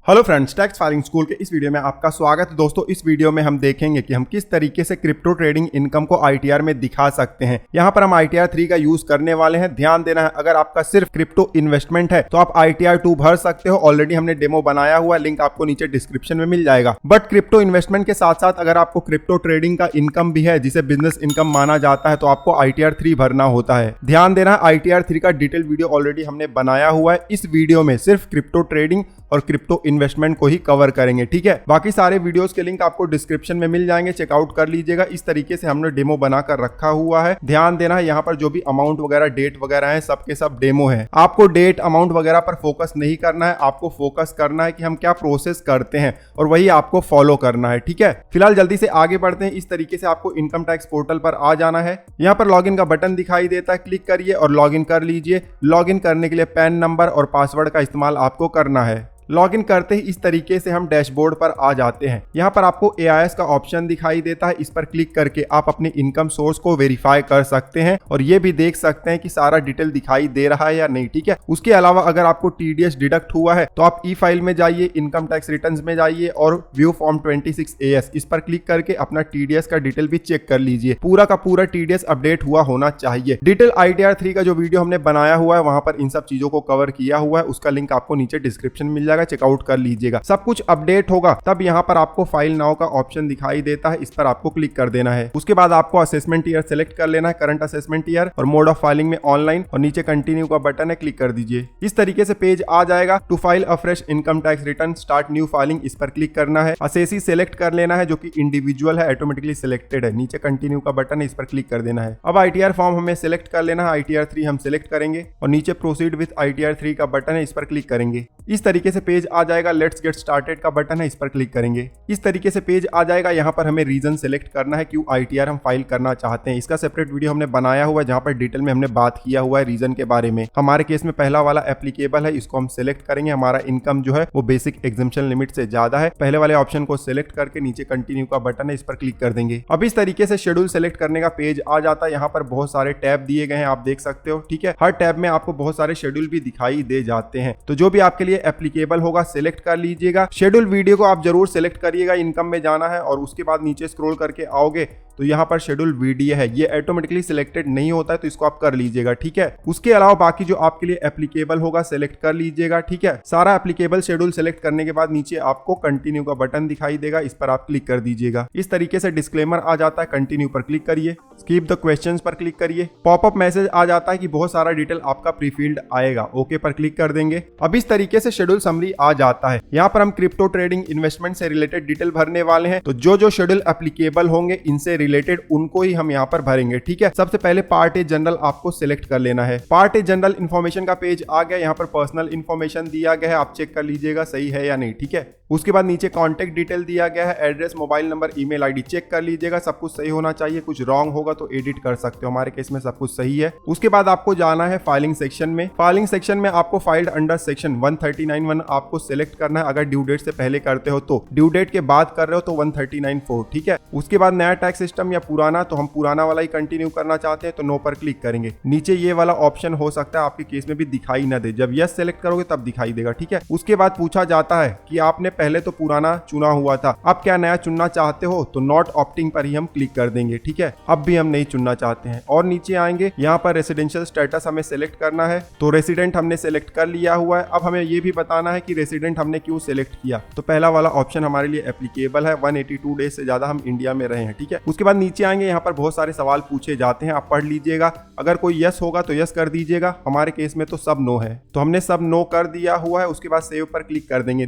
Hello friends, tax filing school के इस video में आपका स्वागत है। दोस्तों, इस वीडियो में हम देखेंगे कि हम किस तरीके से क्रिप्टो ट्रेडिंग इनकम को आईटीआर में दिखा सकते हैं। यहाँ पर हम आईटीआर 3 का यूज करने वाले हैं। ध्यान देना है, अगर आपका सिर्फ क्रिप्टो इन्वेस्टमेंट है तो आप आईटीआर 2 भर सकते हो। ऑलरेडी हमने डेमो बनाया हुआ है, लिंक आपको नीचे डिस्क्रिप्शन में मिल जाएगा। बट क्रिप्टो इन्वेस्टमेंट के साथ साथ अगर आपको क्रिप्टो ट्रेडिंग का इनकम भी है, जिसे बिजनेस इनकम माना जाता है, तो आपको आईटीआर 3 भरना होता है। ध्यान देना, आईटीआर 3 का डिटेल वीडियो ऑलरेडी हमने बनाया हुआ है। इस वीडियो में सिर्फ क्रिप्टो ट्रेडिंग और क्रिप्टो इन्वेस्टमेंट को ही कवर करेंगे, ठीक है। बाकी सारे वीडियोस के लिंक आपको डिस्क्रिप्शन में मिल जाएंगे, चेकआउट कर लीजिएगा। इस तरीके से हमने डेमो बनाकर रखा हुआ है। ध्यान देना है, यहाँ पर जो भी अमाउंट वगैरह, डेट वगैरह है, सबके सब डेमो है। आपको डेट, अमाउंट वगैरह पर फोकस नहीं करना है। आपको फोकस करना है कि हम क्या प्रोसेस करते हैं और वही आपको फॉलो करना है, ठीक है। फिलहाल जल्दी से आगे बढ़ते हैं। इस तरीके से आपको इनकम टैक्स पोर्टल पर आ जाना है। यहाँ पर लॉगिन का बटन दिखाई देता है, क्लिक करिए और लॉगिन कर लीजिए। लॉगिन करने के लिए पैन नंबर और पासवर्ड का इस्तेमाल आपको करना है। लॉगिन करते ही इस तरीके से हम डैशबोर्ड पर आ जाते हैं। यहाँ पर आपको एआईएस का ऑप्शन दिखाई देता है। इस पर क्लिक करके आप अपने इनकम सोर्स को वेरीफाई कर सकते हैं और ये भी देख सकते हैं कि सारा डिटेल दिखाई दे रहा है या नहीं, ठीक है। उसके अलावा अगर आपको टीडीएस डिडक्ट हुआ है तो आप ई फाइल में जाइए, इनकम टैक्स रिटर्न्स में जाइए और व्यू फॉर्म 26AS इस पर क्लिक करके अपना टीडीएस का डिटेल भी चेक कर लीजिए। पूरा का पूरा टीडीएस अपडेट हुआ होना चाहिए। डिटेल आईटीआर 3 का जो वीडियो हमने बनाया हुआ है, वहां पर इन सब चीजों को कवर किया हुआ है। उसका लिंक आपको नीचे डिस्क्रिप्शन मिल जाएगा, चेकआउट कर लीजिएगा। सब कुछ अपडेट होगा तब यहाँ पर आपको फाइल नाउ का ऑप्शन दिखाई देता है। इस पर आपको क्लिक कर देना है। उसके बाद आपको असेसमेंट ईयर सेलेक्ट कर लेना है, करंट असेसमेंट ईयर, और मोड ऑफ फाइलिंग में ऑनलाइन, और नीचे कंटिन्यू का बटन है, क्लिक कर दीजिए। इस तरीके से पेज आ जाएगा। To file a fresh income tax return, start new filing, इस पर क्लिक करना है। असेसी सेलेक्ट कर लेना है, जो कि इंडिविजुअल है, ऑटोमेटिकली सिलेक्टेड है। नीचे कंटिन्यू का बटन है, इस पर क्लिक कर देना है। अब आईटीआर फॉर्म हमें सिलेक्ट कर लेना है। आईटीआर 3 हम सिलेक्ट करेंगे और नीचे प्रोसीड विद आईटीआर 3 का बटन है, इस पर क्लिक करेंगे। इस तरीके से पेज आ जाएगा। लेट्स गेट स्टार्टेड का बटन है, इस पर क्लिक करेंगे। इस तरीके से पेज आ जाएगा। यहाँ पर हमें रीजन सेलेक्ट करना है, क्यों आईटीआर हम फाइल करना चाहते हैं। इसका सेपरेट वीडियो हमने बनाया हुआ है, जहाँ पर डिटेल में हमने बात किया हुआ है रीजन के बारे में। हमारे केस में पहला वाला एप्लीकेबल है, इसको हम सिलेक्ट करेंगे। हमारा इनकम जो है वो बेसिक एग्जम्पशन लिमिट से ज्यादा है। पहले वाले ऑप्शन को सिलेक्ट करके नीचे कंटिन्यू का बटन है, इस पर क्लिक कर देंगे। अब इस तरीके से शेड्यूल सेलेक्ट करने का पेज आ जाता है। यहाँ पर बहुत सारे टैब दिए गए हैं, आप देख सकते हो, ठीक है। हर टैब में आपको बहुत सारे शेड्यूल भी दिखाई दे जाते हैं, तो जो भी आपके लिए एप्लीकेबल होगा सिलेक्ट कर लीजिएगा। शेड्यूल वीडियो को आप जरूर सेलेक्ट करिएगा। इनकम में जाना है और उसके बाद नीचे स्क्रॉल करके आओगे तो यहाँ पर शेड्यूल वीडियो है, ये ऑटोमेटिकली सिलेक्टेड नहीं होता है, तो इसको आप कर लीजिएगा, ठीक है। उसके अलावा बाकी जो आपके लिए एप्लीकेबल होगा सेलेक्ट कर लीजिएगा, ठीक है। सारा एप्लीकेबल शेड्यूल सेलेक्ट करने के बाद नीचे आपको कंटिन्यू का बटन दिखाई देगा, इस पर आप क्लिक कर दीजिएगा। इस तरीके से डिस्क्लेमर आ जाता है, कंटिन्यू पर क्लिक करिए। स्किप द क्वेश्चंस पर क्लिक करिए। पॉपअप मैसेज आ जाता है कि बहुत सारा डिटेल आपका प्री फिल्ड आएगा, ओके पर क्लिक कर देंगे। अब इस तरीके से शेड्यूल समरी आ जाता है। यहाँ पर हम क्रिप्टो ट्रेडिंग इन्वेस्टमेंट से रिलेटेड डिटेल भरने वाले हैं, तो जो शेड्यूल एप्लीकेबल होंगे इनसे रिलेटेड उनको ही हम यहाँ पर भरेंगे, ठीक है। सबसे पहले पार्ट ए जनरल आपको सिलेक्ट कर लेना है। पार्ट ए जनरल इन्फॉर्मेशन का पेज आ गया। यहाँ पर पर्सनल इन्फॉर्मेशन दिया गया है, आप चेक कर लीजिएगा सही है या नहीं, ठीक है। उसके बाद नीचे कॉन्टेक्ट डिटेल दिया गया है, address, mobile number, email ID, check कर लीजिएगा सब कुछ सही होना चाहिए। कुछ रॉन्ग होगा तो एडिट कर सकते हो, हमारे केस में सब कुछ सही है। उसके बाद आपको जाना है फाइलिंग सेक्शन में। फाइलिंग सेक्शन में आपको फाइल्ड अंडर सेक्शन 139(1) आपको सिलेक्ट करना है। अगर ड्यू डेट से पहले करते हो तो, ड्यू डेट के बाद कर रहे हो तो 139(4), ठीक है। उसके बाद नया टैक्स सिस्टम या पुराना, तो हम पुराना वाला ही कंटिन्यू करना चाहते हैं तो नो पर क्लिक करेंगे। नीचे ये वाला ऑप्शन हो सकता है आपके केस में भी दिखाई ना दे, जब यस सेलेक्ट करोगे तब दिखाई देगा, ठीक है। उसके बाद पूछा जाता है कि आपने पहले तो पुराना चुना हुआ था, अब क्या नया चुनना चाहते हो, तो नॉट ऑप्टिंग पर ही हम क्लिक कर देंगे, ठीक है। अब भी हम नहीं चुनना चाहते हैं और नीचे आएंगे। यहाँ पर रेसिडेंशियल स्टेटस हमें सेलेक्ट करना है, तो रेसिडेंट हमने सेलेक्ट कर लिया हुआ है। अब हमें ये भी बताना है कि रेसिडेंट हमने क्यों सेलेक्ट किया, तो पहला वाला ऑप्शन हमारे लिए एप्लीकेबल है, 182 डेज से ज्यादा हम इंडिया में रहे हैं, ठीक है। उसके बाद नीचे आएंगे, यहाँ पर बहुत सारे सवाल पूछे जाते हैं, आप पढ़ लीजिएगा। अगर कोई यस होगा तो यस कर दीजिएगा, हमारे केस में तो सब नो है, तो हमने सब नो कर दिया हुआ है। उसके बाद सेव पर क्लिक कर देंगे।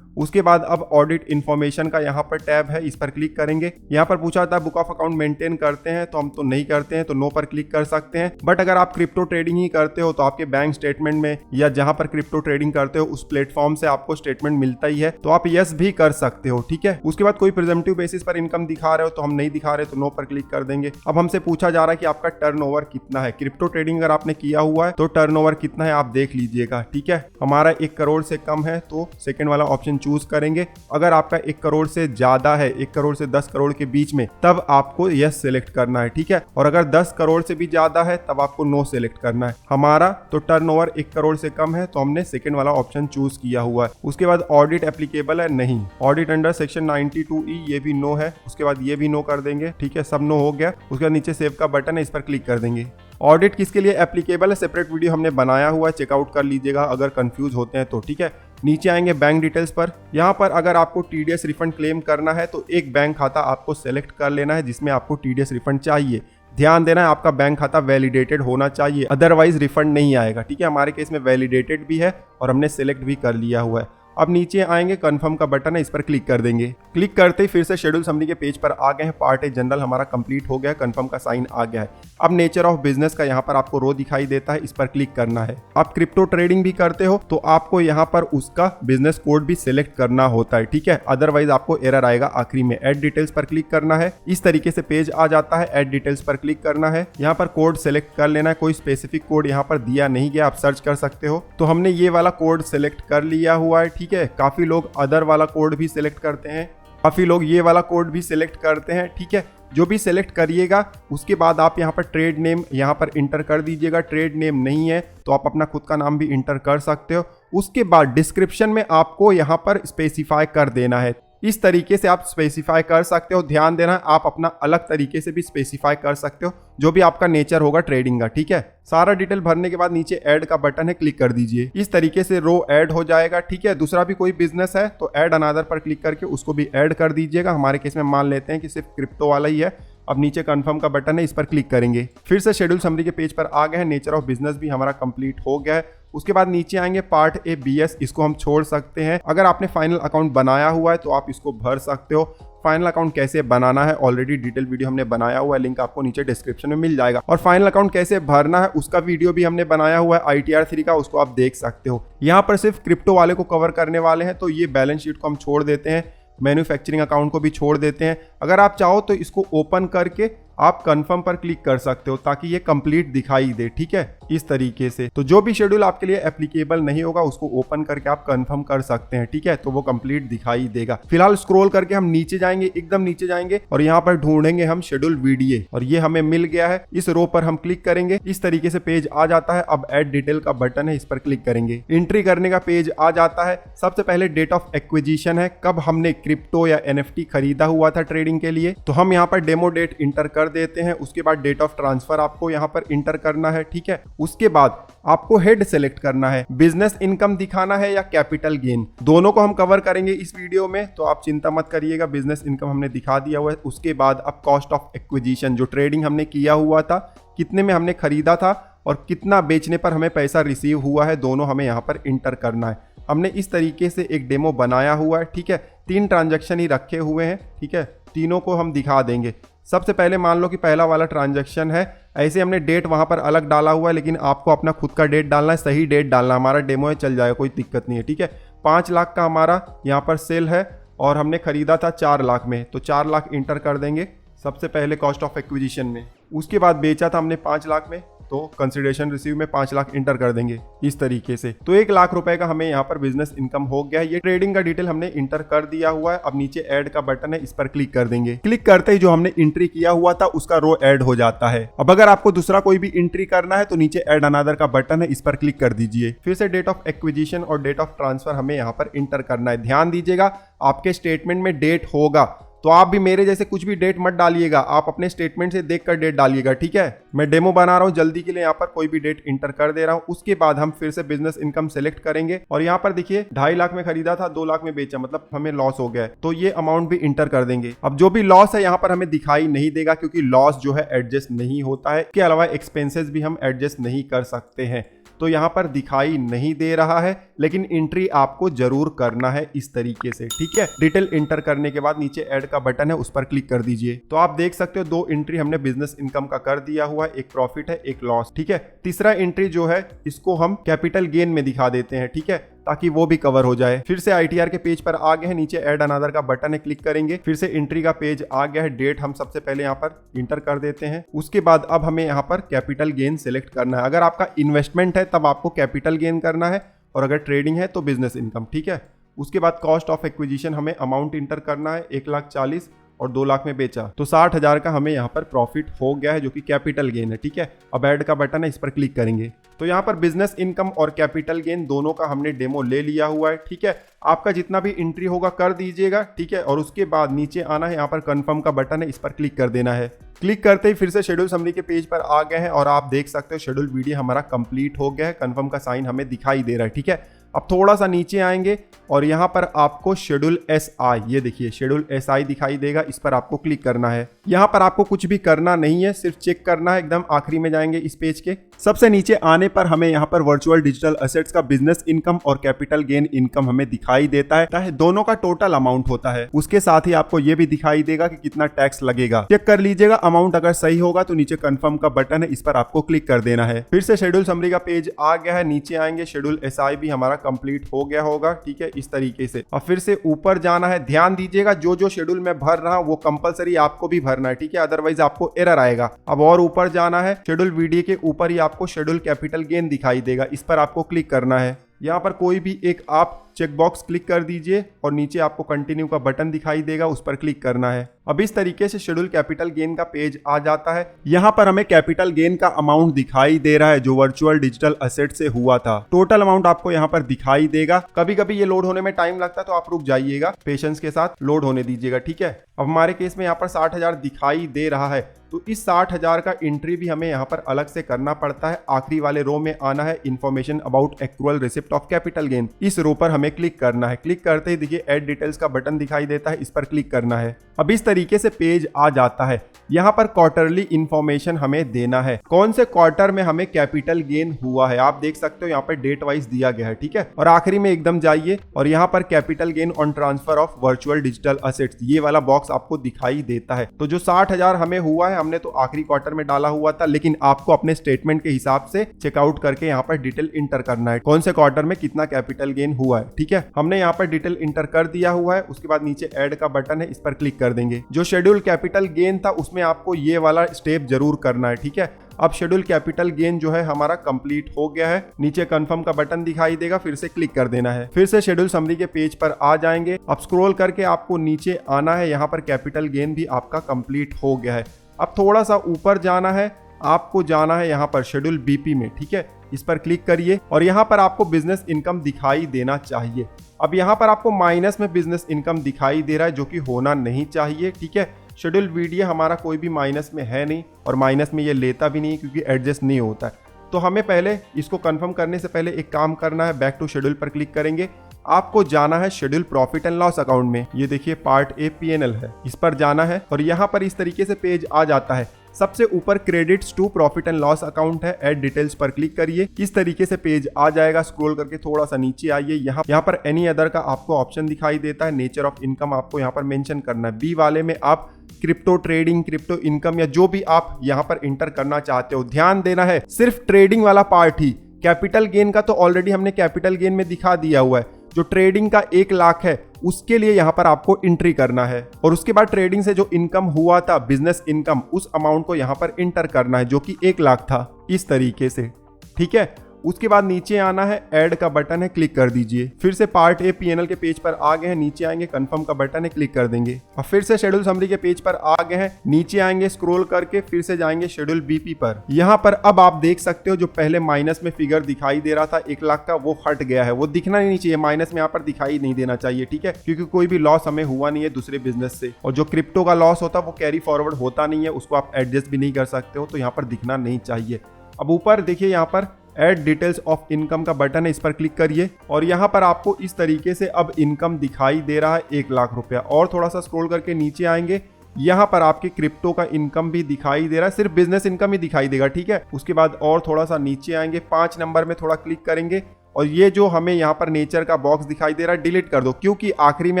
उसके बाद अब ऑडिट इन्फॉर्मेशन का यहाँ पर टैब है, इस पर क्लिक करेंगे। यहाँ पर पूछा था बुक ऑफ अकाउंट मेंटेन करते हैं, तो हम तो नहीं करते हैं, तो नो पर क्लिक कर सकते हैं। बट अगर आप क्रिप्टो ट्रेडिंग ही करते हो तो आपके बैंक स्टेटमेंट में या जहां पर क्रिप्टो ट्रेडिंग करते हो उस प्लेटफॉर्म से आपको स्टेटमेंट मिलता ही है, तो आप यस भी कर सकते हो, ठीक है। उसके बाद कोई प्रिजम्पटिव बेसिस पर इनकम दिखा रहे हो तो हम नहीं दिखा रहे, तो नो पर क्लिक कर देंगे। अब हमसे पूछा जा रहा है कि आपका टर्नओवर कितना है। क्रिप्टो ट्रेडिंग अगर आपने किया हुआ है तो टर्नओवर कितना है आप देख लीजिएगा, ठीक है। हमारा 1 करोड़ से कम है, तो सेकंड वाला ऑप्शन चूज करेंगे। अगर आपका 1 करोड़ से ज्यादा है, 1 करोड़ से 10 करोड़ के बीच में, तब आपको यस सिलेक्ट करना है, ठीक है। और अगर 10 करोड़ से भी ज्यादा है तब आपको नो सिलेक्ट करना है। हमारा तो टर्नओवर 1 करोड़ से कम है तो हमने सेकंड वाला ऑप्शन चूज किया हुआ है। उसके बाद ऑडिट एप्लीकेबल है, नहीं। ऑडिट अंडर सेक्शन 92E, ये भी नो है। उसके बाद ये भी नो कर देंगे, ठीक है, सब नो हो गया। उसके बाद नीचे सेव का बटन है, इस पर क्लिक कर देंगे। ऑडिट किसके लिए एप्लीकेबल है, सेपरेट वीडियो हमने बनाया हुआ है, चेकआउट कर लीजिएगा अगर कंफ्यूज होते हैं तो, ठीक है। नीचे आएंगे बैंक डिटेल्स पर। यहाँ पर अगर आपको टीडीएस रिफंड क्लेम करना है तो एक बैंक खाता आपको सेलेक्ट कर लेना है जिसमें आपको टीडीएस रिफंड चाहिए। ध्यान देना है आपका बैंक खाता वैलिडेटेड होना चाहिए, अदरवाइज रिफंड नहीं आएगा, ठीक है। हमारे केस में वैलिडेटेड भी है और हमने सेलेक्ट भी कर लिया हुआ है। अब नीचे आएंगे, कंफर्म का बटन है, इस पर क्लिक कर देंगे। क्लिक करते ही फिर से शेड्यूल समरी के पेज पर आ गए हैं। पार्ट ए जनरल हमारा कंप्लीट हो गया है, कंफर्म का साइन आ गया है। अब नेचर ऑफ बिजनेस का यहाँ पर आपको रो दिखाई देता है, इस पर क्लिक करना है। आप क्रिप्टो ट्रेडिंग भी करते हो तो आपको यहाँ पर उसका बिजनेस कोड भी सिलेक्ट करना होता है, ठीक है, अदरवाइज आपको एरर आएगा आखिरी में। एड डिटेल्स पर क्लिक करना है, इस तरीके से पेज आ जाता है। एड डिटेल्स पर क्लिक करना है, यहाँ पर कोड सिलेक्ट कर लेना है। कोई स्पेसिफिक कोड यहाँ पर दिया नहीं गया, आप सर्च कर सकते हो। तो हमने ये वाला कोड सिलेक्ट कर लिया हुआ है, ठीक है। काफी लोग अदर वाला कोड भी सिलेक्ट करते हैं, काफी लोग ये वाला कोड भी सिलेक्ट करते हैं, ठीक है। जो भी सिलेक्ट करिएगा उसके बाद आप यहाँ पर ट्रेड नेम यहाँ पर इंटर कर दीजिएगा। ट्रेड नेम नहीं है तो आप अपना खुद का नाम भी इंटर कर सकते हो। उसके बाद डिस्क्रिप्शन में आपको यहाँ पर स्पेसिफाई कर देना है, इस तरीके से आप स्पेसिफाई कर सकते हो। ध्यान देना, आप अपना अलग तरीके से भी स्पेसिफाई कर सकते हो, जो भी आपका नेचर होगा ट्रेडिंग का, ठीक है। सारा डिटेल भरने के बाद नीचे ऐड का बटन है, क्लिक कर दीजिए। इस तरीके से रो ऐड हो जाएगा, ठीक है। दूसरा भी कोई बिजनेस है तो ऐड अनादर पर क्लिक करके उसको भी ऐड कर दीजिएगा। हमारे केस में मान लेते हैं कि सिर्फ क्रिप्टो वाला ही है। अब नीचे कंफर्म का बटन है, इस पर क्लिक करेंगे। फिर से शेड्यूल समरी के पेज पर आ गए हैं। नेचर ऑफ बिजनेस भी हमारा कंप्लीट हो गया है। उसके बाद नीचे आएंगे पार्ट ए बीएस, इसको हम छोड़ सकते हैं। अगर आपने फाइनल अकाउंट बनाया हुआ है तो आप इसको भर सकते हो। फाइनल अकाउंट कैसे बनाना है ऑलरेडी डिटेल वीडियो हमने बनाया हुआ है, लिंक आपको नीचे डिस्क्रिप्शन में मिल जाएगा। और फाइनल अकाउंट कैसे भरना है उसका वीडियो भी हमने बनाया हुआ है ITR 3 का, उसको आप देख सकते हो। यहाँ पर सिर्फ क्रिप्टो वाले को कवर करने वाले हैं तो ये बैलेंस शीट को हम छोड़ देते हैं, मैन्युफैक्चरिंग अकाउंट को भी छोड़ देते हैं। अगर आप चाहो तो इसको ओपन करके आप कंफर्म पर क्लिक कर सकते हो ताकि ये कंप्लीट दिखाई दे, ठीक है, इस तरीके से। तो जो भी शेड्यूल आपके लिए एप्लीकेबल नहीं होगा उसको ओपन करके आप कंफर्म कर सकते हैं, ठीक है, तो वो कंप्लीट दिखाई देगा। फिलहाल स्क्रॉल करके हम नीचे जाएंगे, एकदम नीचे जाएंगे और यहाँ पर ढूंढेंगे हम शेड्यूल VDA और ये हमें मिल गया है। इस रो पर हम क्लिक करेंगे, इस तरीके से पेज आ जाता है। अब ऐड डिटेल का बटन है, इस पर क्लिक करेंगे। एंट्री करने का पेज आ जाता है। सबसे पहले डेट ऑफ एक्विजिशन है, कब हमने क्रिप्टो या NFT खरीदा हुआ था ट्रेडिंग के लिए, तो हम यहाँ पर डेमो डेट इंटर कर देते हैं। उसके बाद डेट ऑफ ट्रांसफर आपको यहाँ पर इंटर करना है, ठीक है। उसके बाद आपको हेड सेलेक्ट करना है, बिजनेस इनकम दिखाना है या कैपिटल गेन, दोनों को हम कवर करेंगे इस वीडियो में, तो आप चिंता मत करिएगा। बिजनेस इनकम हमने दिखा दिया हुआ है। उसके बाद अब कॉस्ट ऑफ एक्विजिशन, जो ट्रेडिंग हमने किया हुआ था, कितने में हमने खरीदा था और कितना बेचने पर हमें पैसा रिसीव हुआ है, दोनों हमें यहाँ पर इंटर करना है। हमने इस तरीके से एक डेमो बनाया हुआ है, ठीक है। 3 ट्रांजैक्शन ही रखे हुए हैं, ठीक है, तीनों को हम दिखा देंगे। सबसे पहले मान लो कि पहला वाला ट्रांजैक्शन है, ऐसे हमने डेट वहां पर अलग डाला हुआ है, लेकिन आपको अपना खुद का डेट डालना है, सही डेट डालना। हमारा डेमो है, चल जाएगा, कोई दिक्कत नहीं है, ठीक है। 5 लाख का हमारा यहाँ पर सेल है और हमने खरीदा था 4 लाख में, तो 4 लाख इंटर कर देंगे सबसे पहले कॉस्ट ऑफ एक्विजिशन में। उसके बाद बेचा था हमने 5 लाख में, तो कंसिडरेशन रिसीव में 5 लाख इंटर कर देंगे इस तरीके से। तो 1 लाख रुपए का हमें यहाँ पर बिजनेस इनकम हो गया है। ये ट्रेडिंग का डिटेल हमने इंटर कर दिया हुआ है। अब नीचे ऐड का बटन है, इस पर क्लिक कर देंगे। क्लिक करते ही जो हमने एंट्री किया हुआ था उसका रो ऐड हो जाता है। अब अगर आपको दूसरा कोई भी एंट्री करना है तो नीचे ऐड अनदर का बटन है, इस पर क्लिक कर दीजिए। फिर से डेट ऑफ एक्विजिशन और डेट ऑफ ट्रांसफर हमें यहाँ पर इंटर करना है। ध्यान दीजिएगा, आपके स्टेटमेंट में डेट होगा तो आप भी मेरे जैसे कुछ भी डेट मत डालिएगा, आप अपने स्टेटमेंट से देखकर डेट डालिएगा, ठीक है। मैं डेमो बना रहा हूं जल्दी के लिए, यहाँ पर कोई भी डेट इंटर कर दे रहा हूं। उसके बाद हम फिर से बिजनेस इनकम सेलेक्ट करेंगे और यहाँ पर देखिए 2.5 लाख में खरीदा था, 2 लाख में बेचा, मतलब हमें लॉस हो गया है, तो ये अमाउंट भी इंटर कर देंगे। अब जो भी लॉस है यहाँ पर हमें दिखाई नहीं देगा क्योंकि लॉस जो है एडजस्ट नहीं होता है। इसके अलावा एक्सपेंसेस भी हम एडजस्ट नहीं कर सकते हैं, तो यहाँ पर दिखाई नहीं दे रहा है, लेकिन एंट्री आपको जरूर करना है इस तरीके से, ठीक है। डिटेल इंटर करने के बाद नीचे ऐड का बटन है, उस पर क्लिक कर दीजिए। तो आप देख सकते हो 2 एंट्री हमने बिजनेस इनकम का कर दिया हुआ है, एक प्रॉफिट है, एक लॉस, ठीक है। तीसरा एंट्री जो है इसको हम कैपिटल गेन में दिखा देते हैं, ठीक है, ताकि वो भी कवर हो जाए। फिर से ITR के पेज पर आ गए हैं, नीचे ऐड अनदर का बटन है, क्लिक करेंगे। फिर से एंट्री का पेज आ गया है, डेट हम सबसे पहले यहाँ पर इंटर कर देते हैं। उसके बाद अब हमें यहाँ पर कैपिटल गेन सिलेक्ट करना है। अगर आपका इन्वेस्टमेंट है तब आपको कैपिटल गेन करना है और अगर ट्रेडिंग है तो बिजनेस इनकम, ठीक है। उसके बाद कॉस्ट ऑफ एक्विजिशन हमें अमाउंट इंटर करना है 1,40,000 और 2 लाख में बेचा तो 60,000 का हमें यहाँ पर प्रॉफिट हो गया है, जो कि कैपिटल गेन है। ठीक है, अब ऐड का बटन है, इस पर क्लिक करेंगे तो यहाँ पर बिजनेस इनकम और कैपिटल गेन दोनों का हमने डेमो ले लिया हुआ है। ठीक है, आपका जितना भी एंट्री होगा कर दीजिएगा। ठीक है, और उसके बाद नीचे आना है, यहाँ पर कंफर्म का बटन है, इस पर क्लिक कर देना है। क्लिक करते ही फिर से शेड्यूल समरी के पेज पर आ गए हैं और आप देख सकते हो शेड्यूल वीडियो हमारा कंप्लीट हो गया है। कंफर्म का साइन हमें दिखाई दे रहा है। ठीक है, अब थोड़ा सा नीचे आएंगे और यहाँ पर आपको शेड्यूल SI, ये देखिए शेड्यूल SI दिखाई देगा, इस पर आपको क्लिक करना है। यहाँ पर आपको कुछ भी करना नहीं है, सिर्फ चेक करना है। एकदम आखिरी में जाएंगे इस पेज के, सबसे नीचे आने पर हमें यहाँ पर वर्चुअल डिजिटल असेट्स का बिजनेस इनकम और कैपिटल गेन इनकम हमें दिखाई देता है, दोनों का टोटल अमाउंट होता है। उसके साथ ही आपको ये भी दिखाई देगा कि कितना टैक्स लगेगा, चेक कर लीजिएगा। अमाउंट अगर सही होगा तो नीचे कंफर्म का बटन है, इस पर आपको क्लिक कर देना है। फिर से शेड्यूल समरी का पेज आ गया है, नीचे आएंगे, शेड्यूल SI भी हमारा कंप्लीट हो गया होगा। ठीक है, इस तरीके से अब फिर से ऊपर जाना है। ध्यान दीजिएगा जो शेड्यूल में भर रहा हूं वो कंपलसरी आपको भी भरना है। ठीक है, अदरवाइज आपको एरर आएगा। अब और ऊपर जाना है, शेड्यूल वीडियो के ऊपर ही आपको शेड्यूल कैपिटल गेन दिखाई देगा, इस पर आपको क्लिक करना है। यहाँ पर कोई भी एक आप चेकबॉक्स क्लिक कर दीजिए और नीचे आपको कंटिन्यू का बटन दिखाई देगा, उस पर क्लिक करना है। अब इस तरीके से शेड्यूल कैपिटल गेन का पेज आ जाता है। यहाँ पर हमें कैपिटल गेन का अमाउंट दिखाई दे रहा है जो वर्चुअल डिजिटल असेट से हुआ था। टोटल अमाउंट आपको यहाँ पर दिखाई देगा। कभी कभी ये लोड होने में टाइम लगता है तो आप रुक जाइएगा, पेशेंस के साथ लोड होने दीजिएगा। ठीक है, अब हमारे केस में यहाँ पर 60,000 दिखाई दे रहा है तो इस 60,000 का एंट्री भी हमें यहाँ पर अलग से करना पड़ता है। आखिरी वाले रो में आना है, information about accrual receipt of capital gain, इस रो पर हमें क्लिक करना है। क्लिक करते ही देखिए ऐड डिटेल्स का बटन दिखाई देता है, इस पर क्लिक करना है। अब इस तरीके से पेज आ जाता है। यहाँ पर क्वार्टरली इंफॉर्मेशन हमें देना है, कौन से क्वार्टर में हमें कैपिटल गेन हुआ है। आप देख सकते हो यहाँ पर डेट वाइज दिया गया है। ठीक है, और आखिरी में एकदम जाइए और यहाँ पर capital gain on transfer of virtual digital assets, ये वाला बॉक्स आपको दिखाई देता है। तो जो 60,000 हमें हुआ है, हमने तो आखिरी क्वार्टर में डाला हुआ था, लेकिन आपको अपने स्टेटमेंट के हिसाब से चेकआउट करके यहाँ पर डिटेल इंटर करना है, कौन से क्वार्टर में कितना कैपिटल गेन हुआ है। ठीक है, हमने यहाँ पर डिटेल इंटर कर दिया हुआ है। उसके बाद नीचे ऐड का बटन है, इस पर क्लिक कर देंगे। जो शेड्यूल कैपिटल गेन था उसमें आपको ये वाला स्टेप जरूर करना है। ठीक है, अब शेड्यूल कैपिटल गेन जो है हमारा कंप्लीट हो गया है। नीचे कंफर्म का बटन दिखाई देगा, फिर से क्लिक कर देना है। फिर से शेड्यूल समरी के पेज पर आ जाएंगे। अब स्क्रॉल करके आपको नीचे आना है, यहाँ पर कैपिटल गेन भी आपका कंप्लीट हो गया है। अब थोड़ा सा ऊपर जाना है, आपको जाना है यहाँ पर शेड्यूल BP में। ठीक है, इस पर क्लिक करिए और यहाँ पर आपको बिजनेस इनकम दिखाई देना चाहिए। अब यहाँ पर आपको माइनस में बिजनेस इनकम दिखाई दे रहा है, जो कि होना नहीं चाहिए। ठीक है, शेड्यूल वीडियो हमारा कोई भी माइनस में है नहीं और माइनस में ये लेता भी नहीं क्योंकि एडजस्ट नहीं होता है। तो हमें पहले इसको कंफर्म करने से पहले एक काम करना है, बैक टू शेड्यूल पर क्लिक करेंगे। आपको जाना है schedule profit and loss account में, ये देखिए पार्ट A P&L है, इस पर जाना है और यहाँ पर इस तरीके से पेज आ जाता है। सबसे ऊपर credits to profit and loss account है, ऐड डिटेल्स पर क्लिक करिए। इस तरीके से पेज आ जाएगा। स्क्रॉल करके थोड़ा सा नीचे आइए, यहाँ पर एनी अदर का आपको ऑप्शन दिखाई देता है। नेचर ऑफ इनकम आपको यहाँ पर मेंशन करना है। B वाले में आप क्रिप्टो ट्रेडिंग, क्रिप्टो इनकम या जो भी आप यहाँ पर इंटर करना चाहते हो, ध्यान देना है सिर्फ ट्रेडिंग वाला पार्ट ही। कैपिटल गेन का तो ऑलरेडी हमने कैपिटल गेन में दिखा दिया हुआ है। जो ट्रेडिंग का 1 लाख है उसके लिए यहाँ पर आपको एंट्री करना है और उसके बाद ट्रेडिंग से जो इनकम हुआ था, बिजनेस इनकम, उस अमाउंट को यहाँ पर इंटर करना है जो कि 1 लाख था, इस तरीके से। ठीक है, उसके बाद नीचे आना है, ऐड का बटन है, क्लिक कर दीजिए। फिर से पार्ट A P&L के पेज पर आ गए हैं, नीचे आएंगे, कंफर्म का बटन है, क्लिक कर देंगे। और फिर से शेड्यूल समरी के पेज पर आ गए हैं, नीचे आएंगे, स्क्रॉल करके फिर से जाएंगे शेड्यूल BP पर। यहाँ पर अब आप देख सकते हो जो पहले माइनस में फिगर दिखाई दे रहा था 1 लाख का, वो हट गया है, वो दिखना नहीं चाहिए, माइनस में यहाँ पर दिखाई नहीं देना चाहिए। ठीक है, क्योंकि कोई भी लॉस हमें हुआ नहीं है दूसरे बिजनेस से, और जो क्रिप्टो का लॉस होता है वो कैरी फॉरवर्ड होता नहीं है, उसको आप एडजस्ट भी नहीं कर सकते हो, तो यहाँ पर दिखना नहीं चाहिए। अब ऊपर देखिए, यहाँ पर ऐड डिटेल्स ऑफ इनकम का बटन है, इस पर क्लिक करिए और यहाँ पर आपको इस तरीके से अब इनकम दिखाई दे रहा है 1 लाख रुपया। और थोड़ा सा स्क्रॉल करके नीचे आएंगे, यहाँ पर आपके क्रिप्टो का इनकम भी दिखाई दे रहा है, सिर्फ बिजनेस इनकम ही दिखाई देगा। ठीक है, उसके बाद और थोड़ा सा नीचे आएंगे, 5 नंबर में थोड़ा क्लिक करेंगे और ये जो हमें यहाँ पर नेचर का बॉक्स दिखाई दे रहा है, डिलीट कर दो, क्योंकि आखिरी में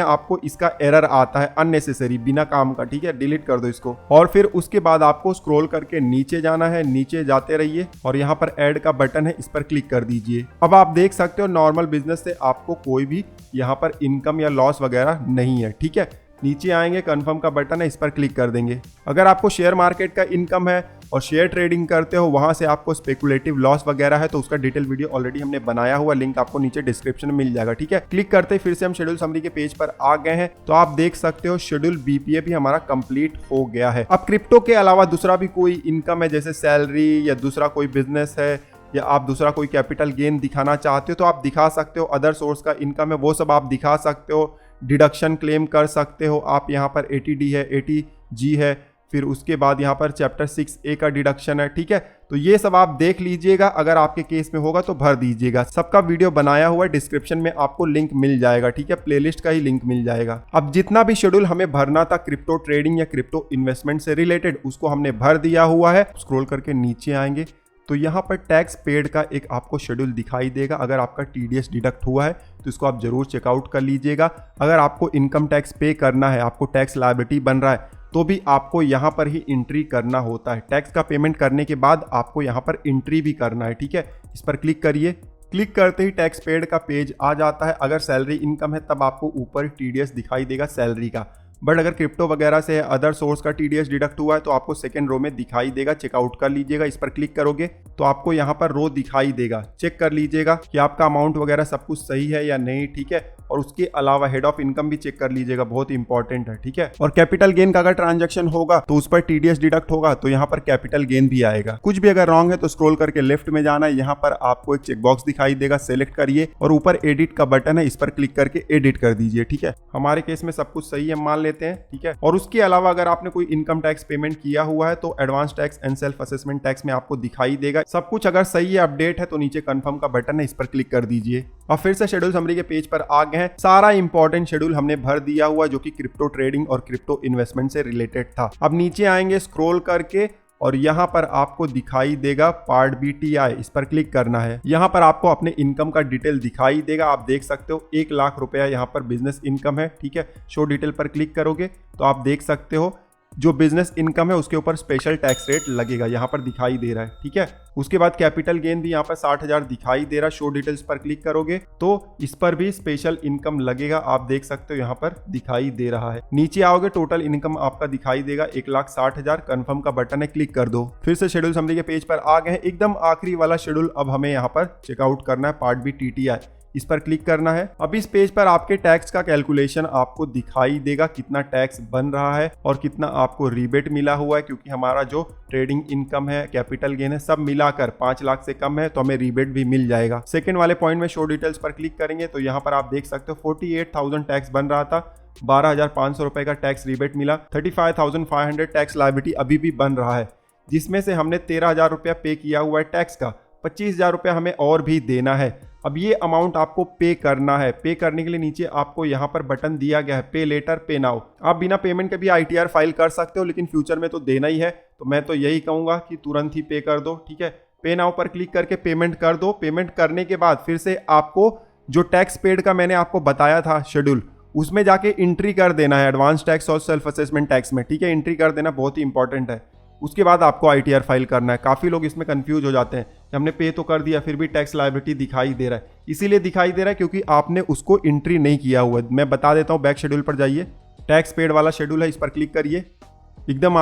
आपको इसका एरर आता है अननेसेसरी, बिना काम का। ठीक है, डिलीट कर दो इसको। और फिर उसके बाद आपको स्क्रॉल करके नीचे जाना है, नीचे जाते रहिए और यहाँ पर ऐड का बटन है, इस पर क्लिक कर दीजिए। अब आप देख सकते हो नॉर्मल बिजनेस से आपको कोई भी यहाँ पर इनकम या लॉस वगैरह नहीं है। ठीक है, नीचे आएंगे, कंफर्म का बटन है, इस पर क्लिक कर देंगे। अगर आपको शेयर मार्केट का इनकम है और शेयर ट्रेडिंग करते हो वहां से आपको स्पेकुलेटिव लॉस वगैरह है तो उसका डिटेल वीडियो ऑलरेडी हमने बनाया हुआ, लिंक आपको नीचे डिस्क्रिप्शन में मिल जाएगा। ठीक है, क्लिक करते ही फिर से हम शेड्यूल समरी के पेज पर आ गए हैं। तो आप देख सकते हो शेड्यूल बीपीए भी हमारा कंप्लीट हो गया है। अब क्रिप्टो के अलावा दूसरा भी कोई इनकम है, जैसे सैलरी या दूसरा कोई बिजनेस है या आप दूसरा कोई कैपिटल गेन दिखाना चाहते हो तो आप दिखा सकते हो। अदर सोर्स का इनकम है वो सब आप दिखा सकते हो। डिडक्शन क्लेम कर सकते हो आप, यहाँ पर 80D है, 80G है, फिर उसके बाद यहाँ पर चैप्टर 6A का डिडक्शन है। ठीक है, तो ये सब आप देख लीजिएगा, अगर आपके केस में होगा तो भर दीजिएगा। सबका वीडियो बनाया हुआ है, डिस्क्रिप्शन में आपको लिंक मिल जाएगा। ठीक है, प्लेलिस्ट का ही लिंक मिल जाएगा। अब जितना भी शेड्यूल हमें भरना था क्रिप्टो ट्रेडिंग या क्रिप्टो इन्वेस्टमेंट से रिलेटेड उसको हमने भर दिया हुआ है। स्क्रॉल करके नीचे आएंगे तो यहाँ पर टैक्स पेड का एक आपको शेड्यूल दिखाई देगा। अगर आपका TDS डिडक्ट हुआ है तो इसको आप जरूर चेकआउट कर लीजिएगा। अगर आपको इनकम टैक्स पे करना है, आपको टैक्स लायबिलिटी बन रहा है तो भी आपको यहाँ पर ही एंट्री करना होता है। टैक्स का पेमेंट करने के बाद आपको यहाँ पर एंट्री भी करना है। ठीक है, इस पर क्लिक करिए। क्लिक करते ही टैक्स पेड का पेज आ जाता है। अगर सैलरी इनकम है तब आपको ऊपर TDS दिखाई देगा सैलरी का, बट अगर क्रिप्टो वगैरह से अदर सोर्स का TDS डिडक्ट हुआ है तो आपको सेकंड रो में दिखाई देगा, चेकआउट कर लीजिएगा। इस पर क्लिक करोगे तो आपको यहाँ पर रो दिखाई देगा, चेक कर लीजिएगा कि आपका अमाउंट वगैरह सब कुछ सही है या नहीं। ठीक है, और उसके अलावा हेड ऑफ इनकम भी चेक कर लीजिएगा, बहुत इंपॉर्टेंट है। ठीक है, और कैपिटल गेन का अगर ट्रांजेक्शन होगा तो उस पर TDS डिडक्ट होगा तो यहाँ पर कैपिटल गेन भी आएगा। कुछ भी अगर रॉन्ग है तो स्क्रॉल करके लेफ्ट में जाना है, यहाँ पर आपको एक चेकबॉक्स दिखाई देगा, सेलेक्ट करिए और ऊपर एडिट का बटन है, इस पर क्लिक करके एडिट कर दीजिए। ठीक है, हमारे केस में सब कुछ सही है मान लेते हैं। ठीक है, और उसके अलावा अगर आपने कोई इनकम टैक्स पेमेंट किया हुआ है तो advance tax and self assessment tax में आपको दिखाई देगा। सब कुछ अगर सही है, अपडेट है तो नीचे कंफर्म का बटन है, इस पर क्लिक कर दीजिए। अब फिर से शेड्यूल समरी के पेज पर आ गए हैं। सारा इंपॉर्टेंट शेड्यूल हमने भर दिया हुआ जो कि क्रिप्टो ट्रेडिंग और क्रिप्टो इन्वेस्टमेंट से रिलेटेड था। अब नीचे आएंगे स्क्रॉल करके और यहाँ पर आपको दिखाई देगा पार्ट बी TI, इस पर क्लिक करना है। यहाँ पर आपको अपने इनकम का डिटेल दिखाई देगा। आप देख सकते हो 1 लाख रुपया यहाँ पर बिजनेस इनकम है। ठीक है, शो डिटेल पर क्लिक करोगे तो आप देख सकते हो जो बिजनेस इनकम है उसके ऊपर स्पेशल टैक्स रेट लगेगा, यहाँ पर दिखाई दे रहा है। ठीक है, उसके बाद कैपिटल गेन भी यहाँ पर 60,000 दिखाई दे रहा है। शो डिटेल्स पर क्लिक करोगे तो इस पर भी स्पेशल इनकम लगेगा, आप देख सकते हो यहाँ पर दिखाई दे रहा है। नीचे आओगे टोटल इनकम आपका दिखाई देगा 1,60,000। कंफर्म का बटन है, क्लिक कर दो। फिर से शेड्यूल समरी के पेज पर आ गए हैं। एकदम आखिरी वाला शेड्यूल अब हमें यहाँ पर चेकआउट करना है, पार्ट बी TTI, इस पर क्लिक करना है। अब इस पेज पर आपके टैक्स का कैलकुलेशन आपको दिखाई देगा, कितना टैक्स बन रहा है और कितना आपको रिबेट मिला हुआ है, क्योंकि हमारा जो ट्रेडिंग इनकम है, कैपिटल गेन है, सब मिलाकर 5 लाख से कम है तो हमें रिबेट भी मिल जाएगा। सेकंड वाले पॉइंट में शो डिटेल्स पर क्लिक करेंगे तो यहाँ पर आप देख सकते हो 48,000 टैक्स बन रहा था, 12,500 रुपए का टैक्स रिबेट मिला, 35,500 टैक्स लायबिलिटी अभी भी बन रहा है, जिसमें से हमने 13,000 रुपया पे किया हुआ है टैक्स का, 25,000 रुपया हमें और भी देना है। अब ये अमाउंट आपको पे करना है। पे करने के लिए नीचे आपको यहाँ पर बटन दिया गया है, पे लेटर पे नाउ। आप बिना पेमेंट के भी ITR फाइल कर सकते हो, लेकिन फ्यूचर में तो देना ही है तो मैं तो यही कहूँगा कि तुरंत ही पे कर दो। ठीक है, पे नाउ पर क्लिक करके पेमेंट कर दो। पेमेंट करने के बाद फिर से आपको जो टैक्स पेड का मैंने आपको बताया था शेड्यूल, उसमें जाके एंट्री कर देना है एडवांस टैक्स और सेल्फ असेसमेंट टैक्स में। ठीक है, एंट्री कर देना बहुत ही इंपॉर्टेंट है। उसके बाद आपको ITR फाइल करना है। काफ़ी लोग इसमें कंफ्यूज हो जाते हैं कि हमने पे तो कर दिया फिर भी टैक्स लायबिलिटी दिखाई दे रहा है। इसीलिए दिखाई दे रहा है क्योंकि आपने उसको एंट्री नहीं किया हुआ है। मैं बता देता हूँ, बैक शेड्यूल पर जाइए, टैक्स पेड वाला शेड्यूल है, इस पर क्लिक करिए। एकदम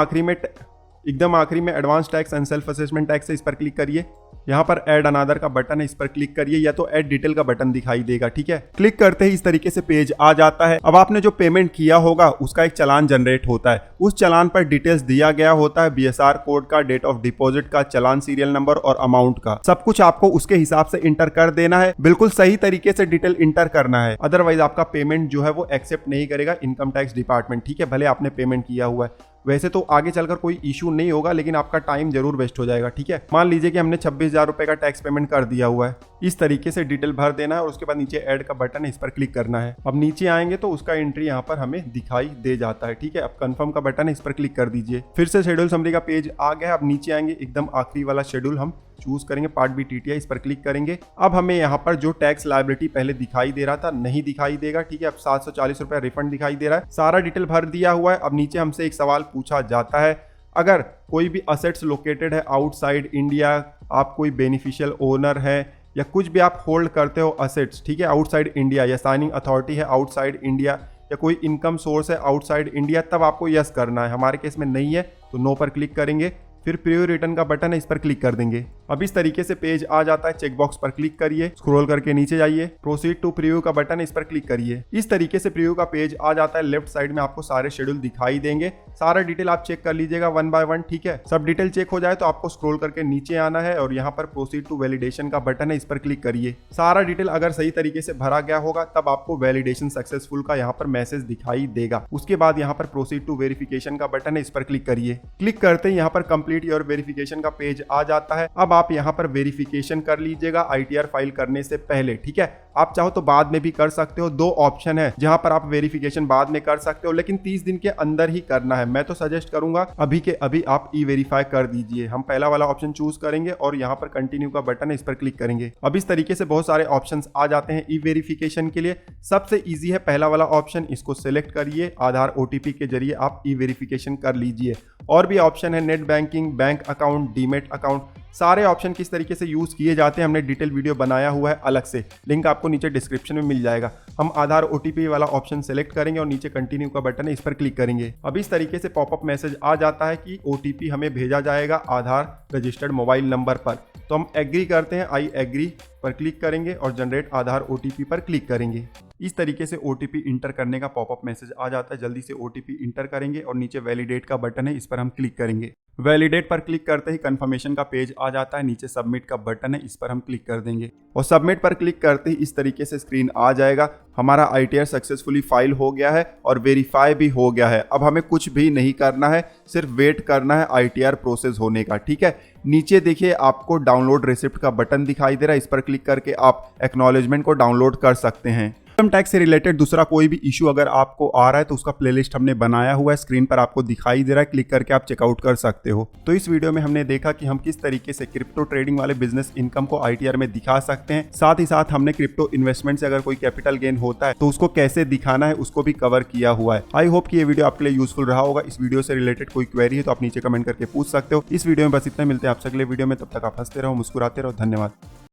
आखिरी में advance tax and self assessment tax है, इस पर क्लिक करिए। यहाँ पर ऐड अनादर का बटन है, इस पर क्लिक करिए, या तो ऐड डिटेल का बटन दिखाई देगा। ठीक है, क्लिक करते ही इस तरीके से पेज आ जाता है। अब आपने जो पेमेंट किया होगा उसका एक चालान जनरेट होता है। उस चालान पर डिटेल्स दिया गया होता है, BSR कोड का, डेट ऑफ डिपॉजिट का, चालान सीरियल नंबर और अमाउंट का। सब कुछ आपको उसके हिसाब से इंटर कर देना है। बिल्कुल सही तरीके से डिटेल इंटर करना है, अदरवाइज आपका पेमेंट जो है वो एक्सेप्ट नहीं करेगा इनकम टैक्स डिपार्टमेंट। ठीक है, भले आपने पेमेंट किया हुआ है, वैसे तो आगे चलकर कोई इशू नहीं होगा, लेकिन आपका टाइम जरूर वेस्ट हो जाएगा। ठीक है, मान लीजिए कि हमने 26,000 रुपए का टैक्स पेमेंट कर दिया हुआ है। इस तरीके से डिटेल भर देना है और उसके बाद नीचे ऐड का बटन है, इस पर क्लिक करना है। अब नीचे आएंगे तो उसका एंट्री यहाँ पर हमें दिखाई दे जाता है। ठीक है, अब कंफर्म का बटन है, इस पर क्लिक कर दीजिए। फिर से शेड्यूल समरी का पेज आ गया। अब नीचे आएंगे, एकदम आखिरी वाला शेड्यूल हम चूज करेंगे, पार्ट बी TTI, इस पर क्लिक करेंगे। अब हमें यहाँ पर जो टैक्स लायबिलिटी पहले दिखाई दे रहा था नहीं दिखाई देगा। ठीक है, अब 740 रुपया रिफंड दिखाई दे रहा है। सारा डिटेल भर दिया हुआ है। अब नीचे हमसे एक सवाल पूछा जाता है, अगर कोई भी असेट्स लोकेटेड है आउटसाइड इंडिया, आप कोई बेनिफिशियल ओनर है या कुछ भी आप होल्ड करते हो असेट्स, ठीक है, आउटसाइड इंडिया, या साइनिंग अथॉरिटी है आउटसाइड इंडिया, या कोई इनकम सोर्स है आउटसाइड इंडिया, तब आपको यस करना है। हमारे केस में नहीं है तो नो पर क्लिक करेंगे। फिर प्रीव्यू रिटर्न का बटन है, इस पर क्लिक कर देंगे। अब इस तरीके से पेज आ जाता है। चेक बॉक्स पर क्लिक करिए, स्क्रॉल करके नीचे जाइए, प्रोसीड टू प्रीव्यू का बटन है, इस पर क्लिक करिए। इस तरीके से प्रीव्यू का पेज आ जाता है। लेफ्ट साइड में आपको सारे शेड्यूल दिखाई देंगे। सारा डिटेल आप चेक कर लीजिएगा वन बाय वन, ठीक है। सब डिटेल चेक हो जाए तो आपको स्क्रॉल करके नीचे आना है और यहाँ पर प्रोसीड टू वैलिडेशन का बटन है, इस पर क्लिक करिए। सारा डिटेल अगर सही तरीके से भरा गया होगा तब आपको वैलिडेशन सक्सेसफुल का यहाँ पर मैसेज दिखाई देगा। उसके बाद यहाँ पर प्रोसीड टू वेरिफिकेशन का बटन है, इस पर क्लिक करिए। क्लिक करते ही यहाँ पर कंप्लीट योर वेरिफिकेशन का पेज आ जाता है। अब आप यहाँ पर वेरिफिकेशन कर लीजिएगा ITR फाइल करने से पहले, ठीक है। आप चाहो तो बाद में भी कर सकते हो। 2 ऑप्शन है जहां पर आप वेरिफिकेशन बाद में कर सकते हो, लेकिन 30 दिन के अंदर ही करना है। मैं तो सजेस्ट करूंगा अभी के अभी आप E-वेरीफाई कर दीजिए। हम पहला वाला ऑप्शन चूज करेंगे और यहाँ पर कंटिन्यू का बटन है, इस पर क्लिक करेंगे। अब इस तरीके से बहुत सारे ऑप्शंस आ जाते हैं E-वेरिफिकेशन के लिए। सबसे ईजी है पहला वाला ऑप्शन, इसको सिलेक्ट करिए। आधार OTP के जरिए आप E-वेरिफिकेशन कर लीजिए। और भी ऑप्शन है net banking, bank account, demat account. सारे ऑप्शन किस तरीके से यूज किए जाते हैं हमने डिटेल वीडियो बनाया हुआ है अलग से, लिंक आपको नीचे डिस्क्रिप्शन में मिल जाएगा। हम आधार OTP वाला ऑप्शन सेलेक्ट करेंगे और नीचे कंटिन्यू का बटन है, इस पर क्लिक करेंगे। अब इस तरीके से पॉपअप मैसेज आ जाता है कि OTP हमें भेजा जाएगा आधार रजिस्टर्ड मोबाइल नंबर पर। तो हम एग्री करते हैं, आई एग्री पर क्लिक करेंगे और जनरेट आधार OTP पर क्लिक करेंगे। इस तरीके से OTP इंटर करने का पॉपअप मैसेज आ जाता है। जल्दी से OTP इंटर करेंगे और नीचे वैलिडेट का बटन है, इस पर हम क्लिक करेंगे। वैलिडेट पर क्लिक करते ही कंफर्मेशन का पेज आ जाता है। नीचे सबमिट का बटन है, इस पर हम क्लिक कर देंगे और सबमिट पर क्लिक करते ही इस तरीके से स्क्रीन आ जाएगा। हमारा ITR सक्सेसफुली फाइल हो गया है और वेरीफाई भी हो गया है। अब हमें कुछ भी नहीं करना है, सिर्फ वेट करना है ITR प्रोसेस होने का, ठीक है। नीचे देखिए आपको डाउनलोड रिसिप्ट का बटन दिखाई दे रहा है, इस पर क्लिक करके आप एक्नॉलेजमेंट को डाउनलोड कर सकते हैं। इनकम टैक्स से रिलेटेड दूसरा कोई भी इशू अगर आपको आ रहा है तो उसका प्लेलिस्ट हमने बनाया हुआ है, स्क्रीन पर आपको दिखाई दे रहा है। क्लिक करके आप चेकआउट कर सकते हो। तो इस वीडियो में हमने देखा कि हम किस तरीके से क्रिप्टो ट्रेडिंग वाले बिजनेस इनकम को ITR में दिखा सकते हैं। साथ ही साथ हमने क्रिप्टो इन्वेस्टमेंट से अगर कोई कैपिटल गेन होता है तो उसको कैसे दिखाना है उसको भी कवर किया हुआ है। आई होप कि ये वीडियो आपके लिए यूजफुल रहा होगा। इस वीडियो से रिलेटेड कोई क्वेरी है तो आप नीचे कमेंट करके पूछ सकते हो। इस वीडियो में बस इतना, मिलते हैं आपसे अगले वीडियो में। तब तक आप हंसते रहो, मुस्कुराते रहो। धन्यवाद।